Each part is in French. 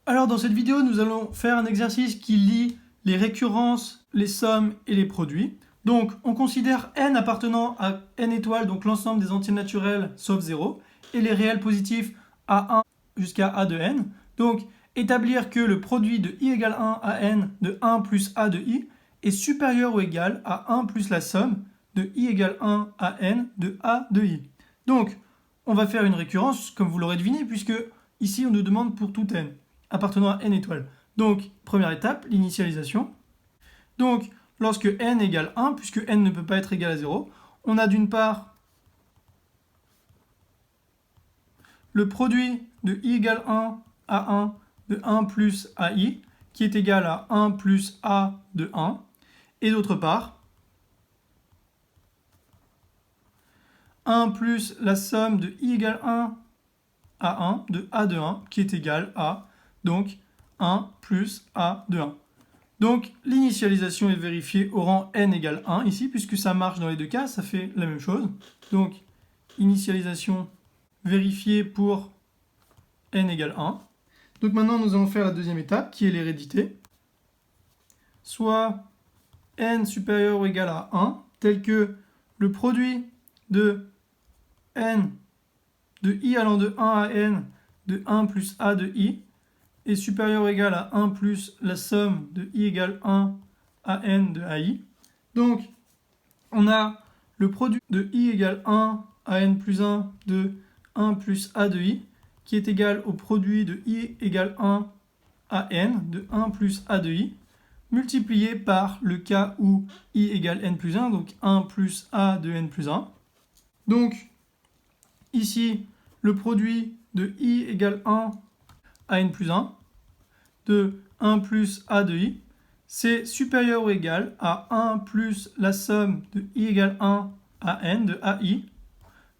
Alors dans cette vidéo, nous allons faire un exercice qui lie les récurrences, les sommes et les produits. Donc on considère n appartenant à n étoiles, donc l'ensemble des entiers naturels sauf 0, et les réels positifs à 1 jusqu'à a de n. Donc établir que le produit de i égale 1 à n de 1 plus a de i est supérieur ou égal à 1 plus la somme de i égale 1 à n de a de i. Donc on va faire une récurrence, comme vous l'aurez deviné, puisque ici on nous demande pour tout n appartenant à n étoiles. Donc, première étape, l'initialisation. Donc, lorsque n égale 1, puisque n ne peut pas être égal à 0, on a d'une part le produit de i égale 1 à 1 de 1 plus ai, qui est égal à 1 plus a de 1, et d'autre part, 1 plus la somme de i égale 1 à 1 de a de 1, qui est égal à, donc, 1 plus a de 1. Donc l'initialisation est vérifiée au rang n égale 1 ici, puisque ça marche dans les deux cas, ça fait la même chose. Donc initialisation vérifiée pour n égale 1. Donc maintenant nous allons faire la deuxième étape, qui est l'hérédité. Soit n supérieur ou égal à 1, tel que le produit de n de i allant de 1 à n de 1 plus a de i est supérieur ou égal à 1 plus la somme de i égale 1 à n de ai. Donc, on a le produit de i égale 1 à n plus 1 de 1 plus a de i, qui est égal au produit de i égale 1 à n de 1 plus a de i, multiplié par le cas où i égale n plus 1, donc 1 plus a de n plus 1. Donc, ici, le produit de i égale 1 à n plus 1 de 1 plus a de i, c'est supérieur ou égal à 1 plus la somme de i égale 1 à n de ai,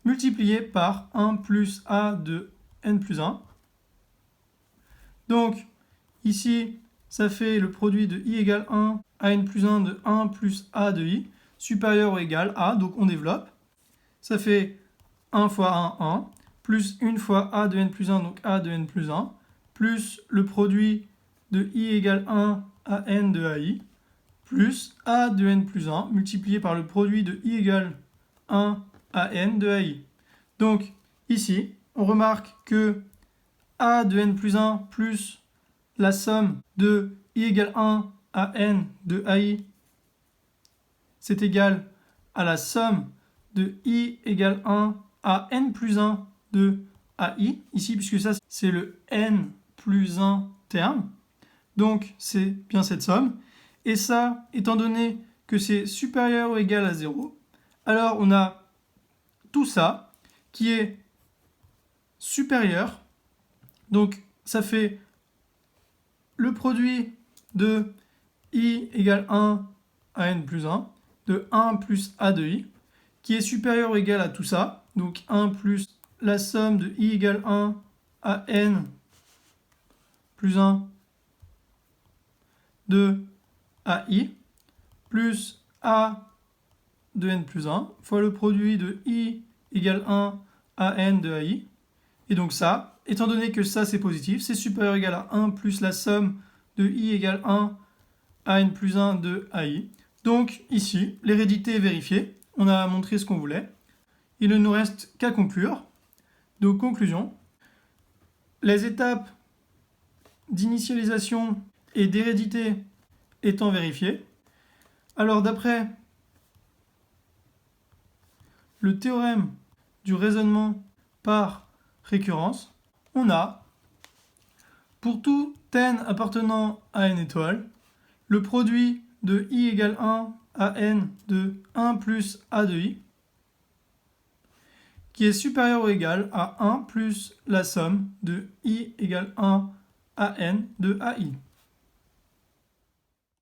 multiplié par 1 plus a de n plus 1. Donc, ici, ça fait le produit de i égale 1 à n plus 1 de 1 plus a de i, supérieur ou égal à, donc on développe, ça fait 1 fois 1, 1, plus 1 fois a de n plus 1, donc a de n plus 1, plus le produit de i égale 1 à n de ai, plus a de n plus 1, multiplié par le produit de i égale 1 à n de ai. Donc, ici, on remarque que a de n plus 1 plus la somme de i égale 1 à n de ai, c'est égal à la somme de i égale 1 à n plus 1 de ai, ici, puisque ça, c'est le n plus 1 terme. Donc, c'est bien cette somme. Et ça, étant donné que c'est supérieur ou égal à 0, alors on a tout ça qui est supérieur. Donc, ça fait le produit de i égale 1 à n plus 1 de 1 plus a de i, qui est supérieur ou égal à tout ça. Donc, 1 plus la somme de i égale 1 à n plus 1 de ai, plus a de n plus 1, fois le produit de i égale 1 à n de ai. Et donc ça, étant donné que ça c'est positif, c'est supérieur ou égal à 1 plus la somme de i égale 1 à n plus 1 de ai. Donc ici, l'hérédité est vérifiée. On a montré ce qu'on voulait. Il ne nous reste qu'à conclure. Donc conclusion. Les étapes d'initialisation et d'hérédité étant vérifiées, alors d'après le théorème du raisonnement par récurrence, on a, pour tout n appartenant à n étoiles, le produit de i égale 1 à n de 1 plus a de i, qui est supérieur ou égal à 1 plus la somme de i égale 1 à n de ai.